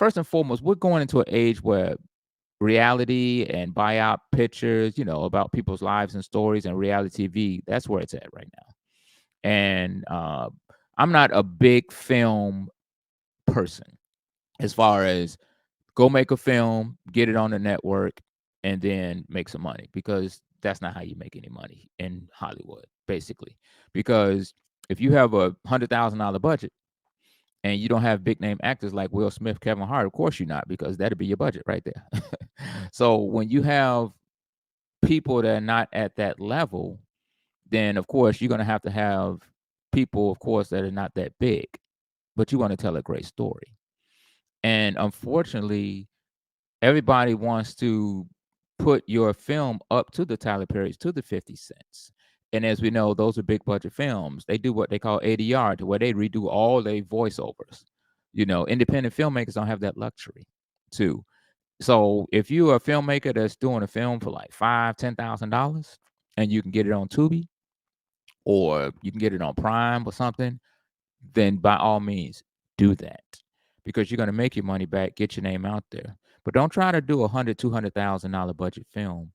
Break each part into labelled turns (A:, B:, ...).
A: first and foremost, we're going into an age where reality and buyout pictures, about people's lives and stories and reality TV, that's where it's at right now. And I'm not a big film person as far as go make a film, get it on the network, and then make some money, because that's not how you make any money in Hollywood, basically. Because if you have $100,000 budget and you don't have big name actors like Will Smith, Kevin Hart, of course you're not, because that'd be your budget right there. So when you have people that are not at that level, then of course you're going to have people, of course, that are not that big, but you want to tell a great story. And unfortunately, everybody wants to put your film up to the Tyler Perry's, to the 50 Cents. And as we know, those are big budget films. They do what they call ADR, to where they redo all their voiceovers. Independent filmmakers don't have that luxury too. So if you're a filmmaker that's doing a film for like $5,000, $10,000, and you can get it on Tubi or you can get it on Prime or something, then by all means do that, because you're going to make your money back, get your name out there. But don't try to do $100,000, $200,000 budget film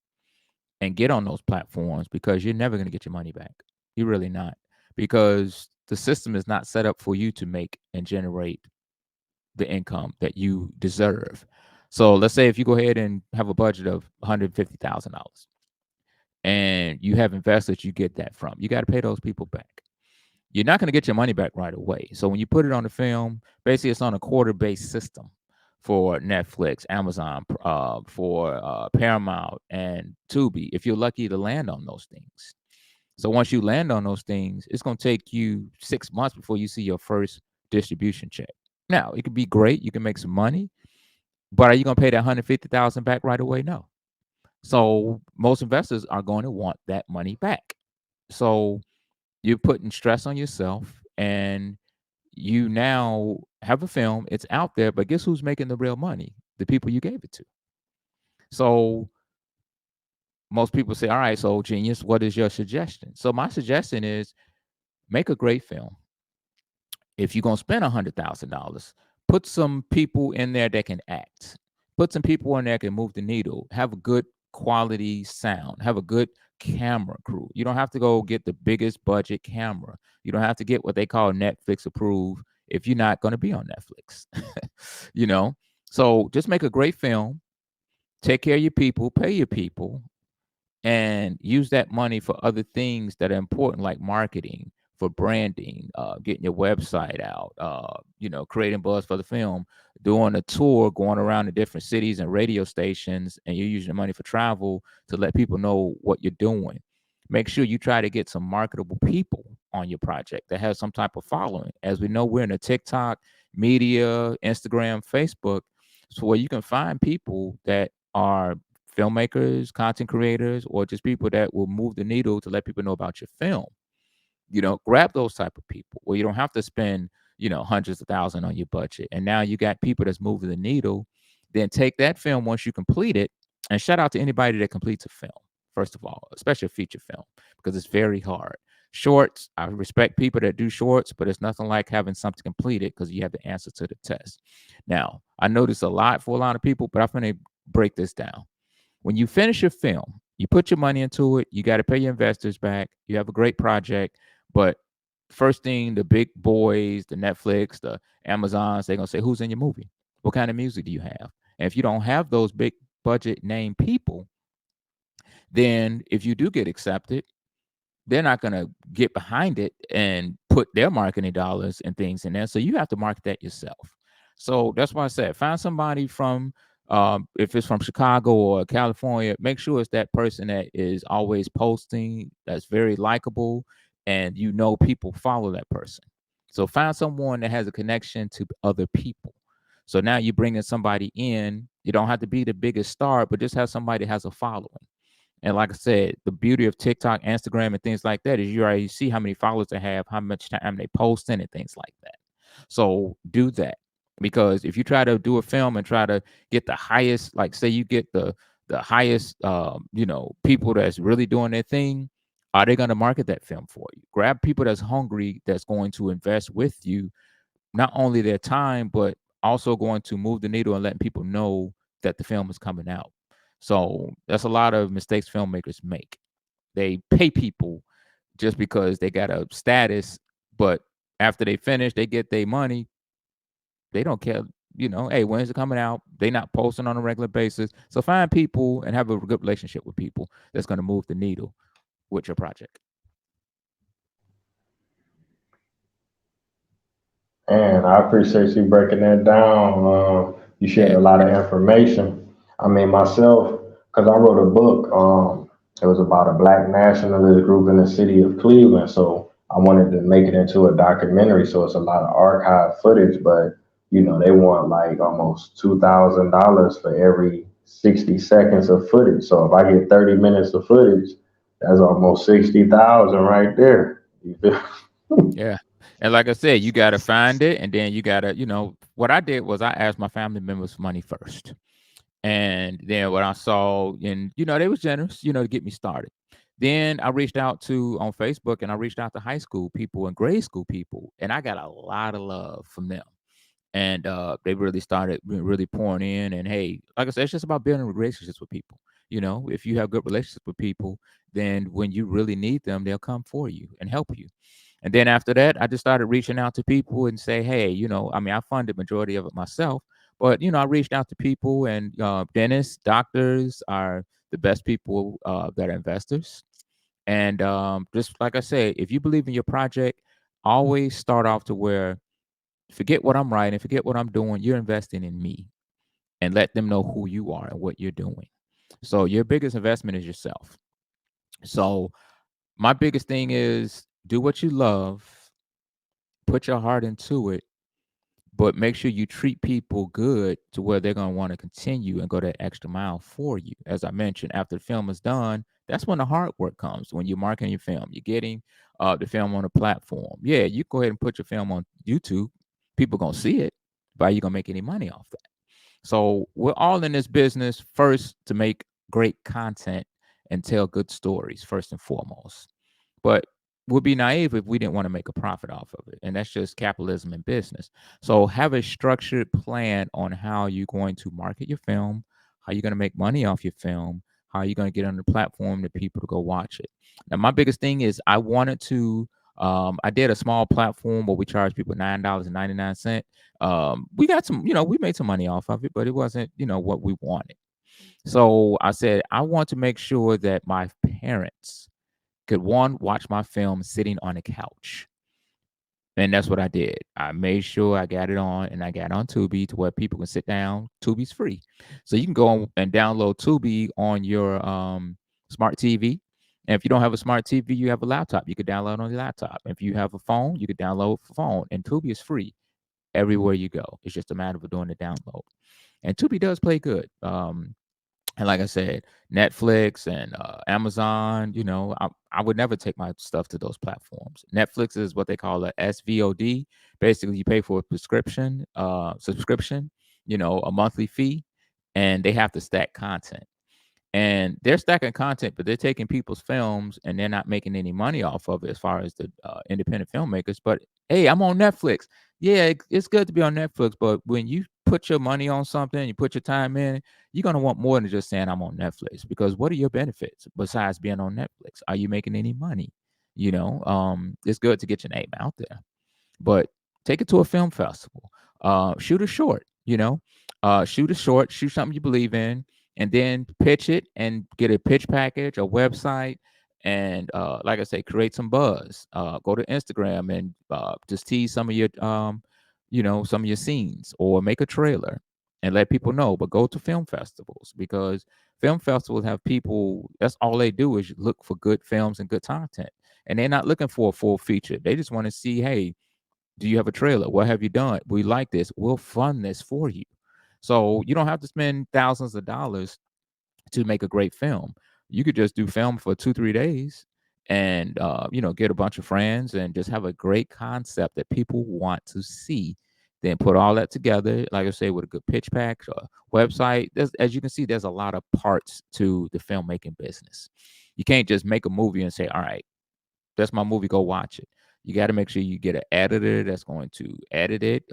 A: and get on those platforms, because you're never going to get your money back. You're really not, because the system is not set up for you to make and generate the income that you deserve. So let's say if you go ahead and have a budget of $150,000 and you have investors you get that from, you got to pay those people back. You're not going to get your money back right away. So when you put it on the film, basically it's on a quarter-based system for Netflix, Amazon, for Paramount, and Tubi, if you're lucky to land on those things. So once you land on those things, it's going to take you 6 months before you see your first distribution check. Now, it could be great. You can make some money, but are you going to pay that 150,000 back right away? No. So most investors are going to want that money back. So you're putting stress on yourself, and you now have a film. It's out there, but guess who's making the real money? The people you gave it to. So most people say, all right, so genius, what is your suggestion? So my suggestion is make a great film. If you're going to spend $100,000, put some people in there that can act. Put some people in there that can move the needle. Have a good quality sound. Have a good camera crew. You don't have to go get the biggest budget camera. You don't have to get what they call Netflix approved if you're not going to be on Netflix. you know? So just make a great film. Take care of your people. Pay your people, and use that money for other things that are important, like marketing, for branding, getting your website out, creating buzz for the film, doing a tour, going around to different cities and radio stations, and you're using the money for travel to let people know what you're doing. Make sure you try to get some marketable people on your project that have some type of following. As we know, we're in a TikTok, media, Instagram, Facebook, so where you can find people that are filmmakers, content creators, or just people that will move the needle to let people know about your film. Grab those type of people where you don't have to spend, hundreds of thousands on your budget. And now you got people that's moving the needle. Then take that film once you complete it, and shout out to anybody that completes a film, first of all, especially a feature film, because it's very hard. Shorts, I respect people that do shorts, but it's nothing like having something completed, because you have the answer to the test. Now, I know this a lot for a lot of people, but I'm going to break this down. When you finish your film, you put your money into it, you got to pay your investors back, you have a great project, but first thing, the big boys, the Netflix, the Amazons, they're going to say, who's in your movie? What kind of music do you have? And if you don't have those big budget name people, then if you do get accepted, they're not going to get behind it and put their marketing dollars and things in there. So you have to market that yourself. So that's why I said, find somebody from, if it's from Chicago or California, make sure it's that person that is always posting, that's very likable, and people follow that person. So find someone that has a connection to other people. So now you're bringing somebody in. You don't have to be the biggest star, but just have somebody that has a following. And like I said, the beauty of TikTok, Instagram, and things like that is you already see how many followers they have, how much time they post in, and things like that. So do that, because if you try to do a film and try to get the highest, like say you get the highest, people that's really doing their thing, are they going to market that film for you? Grab people that's hungry, that's going to invest with you, not only their time, but also going to move the needle and letting people know that the film is coming out. So that's a lot of mistakes filmmakers make. They pay people just because they got a status, but after they finish, they get their money. They don't care, hey, when's it coming out? They not posting on a regular basis. So find people and have a good relationship with people that's going to move the needle with your project.
B: And I appreciate you breaking that down. You shared
A: Yeah.
B: a lot of information. I mean, myself, because I wrote a book. It was about a black nationalist group in the city of Cleveland. So I wanted to make it into a documentary. So it's a lot of archive footage, but they want like almost $2,000 for every 60 seconds of footage. So if I get 30 minutes of footage, that's almost 60,000 right there. You feel?
A: Yeah. And like I said, you got to find it. And then you got to, what I did was I asked my family members for money first. And then what I saw, and, they was generous, to get me started. Then I reached out to on Facebook and I reached out to high school people and grade school people. And I got a lot of love from them. And they really started really pouring in. And hey, like I said, it's just about building relationships with people. If you have good relationships with people, then when you really need them, they'll come for you and help you. And then after that, I just started reaching out to people and say, hey, I mean, I funded majority of it myself, but I reached out to people, and dentists, doctors are the best people that are investors. And just like I say, if you believe in your project, always start off to where forget what I'm writing, forget what I'm doing. You're investing in me, and let them know who you are and what you're doing. So your biggest investment is yourself. So my biggest thing is do what you love, put your heart into it, but make sure you treat people good to where they're going to want to continue and go that extra mile for you. As I mentioned, after the film is done, that's when the hard work comes. When you're marketing your film, you're getting the film on a platform. Yeah, you go ahead and put your film on YouTube. People going to see it, but are you going to make any money off that? So we're all in this business first to make great content and tell good stories first and foremost. But we'd be naive if we didn't want to make a profit off of it. And that's just capitalism and business. So have a structured plan on how you're going to market your film, how you're going to make money off your film, how you're going to get on the platform to people to go watch it. Now, my biggest thing is I wanted to. I did a small platform where we charge people $9.99. We got some, we made some money off of it, but it wasn't, what we wanted. So I said I want to make sure that my parents could one watch my film sitting on a couch. And that's what I did. I made sure I got it on and I got on Tubi to where people can sit down. Tubi's free. So you can go on and download Tubi on your smart TV. And if you don't have a smart TV, you have a laptop. You could download on your laptop. If you have a phone, you could download for phone. And Tubi is free everywhere you go. It's just a matter of doing the download. And Tubi does play good. And like I said, Netflix and Amazon, I would never take my stuff to those platforms. Netflix is what they call a SVOD. Basically, you pay for a subscription, a monthly fee, and they have to stack content. And they're stacking content, but they're taking people's films and they're not making any money off of it as far as the independent filmmakers. But hey, I'm on Netflix. Yeah, it's good to be on Netflix, but when you put your money on something, you put your time in, you're gonna want more than just saying I'm on Netflix. Because what are your benefits besides being on Netflix? Are you making any money? It's good to get your name out there, but take it to a film festival. Shoot a short, shoot a short, shoot something you believe in, and then pitch it and get a pitch package, a website, and like I say, create some buzz. Go to Instagram and just tease some of your, some of your scenes, or make a trailer and let people know. But go to film festivals because film festivals have people. That's all they do is look for good films and good content, and they're not looking for a full feature. They just want to see, hey, do you have a trailer? What have you done? We like this. We'll fund this for you. So you don't have to spend thousands of dollars to make a great film. You could just do film for 2, 3 days and get a bunch of friends and just have a great concept that people want to see. Then put all that together, like I say, with a good pitch pack or website. As you can see, there's a lot of parts to the filmmaking business. You can't just make a movie and say, all right, that's my movie, go watch it. You got to make sure you get an editor that's going to edit it,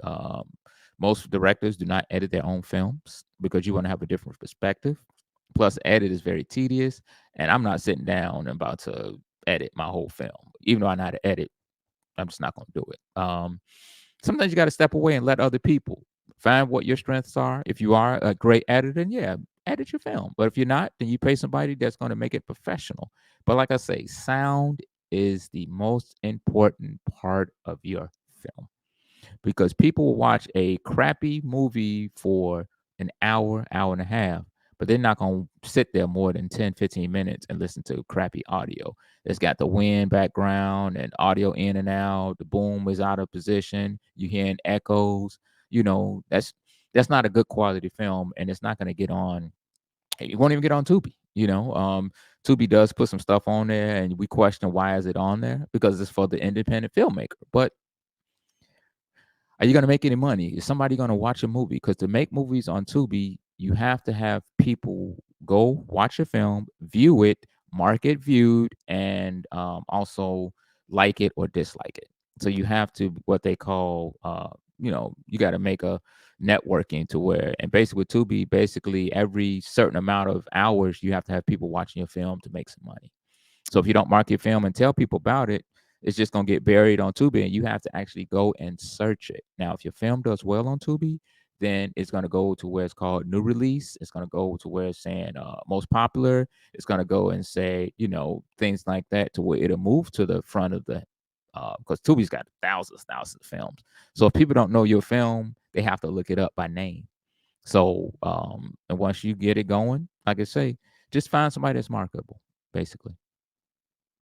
A: Most directors do not edit their own films because you want to have a different perspective. Plus, edit is very tedious, and I'm not sitting down and about to edit my whole film. Even though I know how to edit, I'm just not going to do it. Sometimes you got to step away and let other people find what your strengths are. If you are a great editor, then yeah, edit your film. But if you're not, then you pay somebody that's going to make it professional. But like I say, sound is the most important part of your film because people will watch a crappy movie for an hour, hour and a half, but they're not going to sit there more than 10, 15 minutes and listen to crappy audio. It's got the wind background and audio in and out. The boom is out of position. You hearing echoes. That's not a good quality film, and it's not going to get on. It won't even get on Tubi. Tubi does put some stuff on there, and we question why is it on there because it's for the independent filmmaker. But are you going to make any money? Is somebody going to watch a movie? Because to make movies on Tubi, you have to have people go watch a film, view it, mark it viewed, and also like it or dislike it. So you have to what they call, you got to make a networking to where, and basically with Tubi, basically every certain amount of hours, you have to have people watching your film to make some money. So if you don't market film and tell people about it, it's just gonna get buried on Tubi, and you have to actually go and search it. Now, if your film does well on Tubi, then it's gonna go to where it's called new release. It's gonna go to where it's saying most popular. It's gonna go and say things like that to where it'll move to the front of the because Tubi's got thousands of films. So if people don't know your film, they have to look it up by name. So and once you get it going, like I say, just find somebody that's marketable, basically.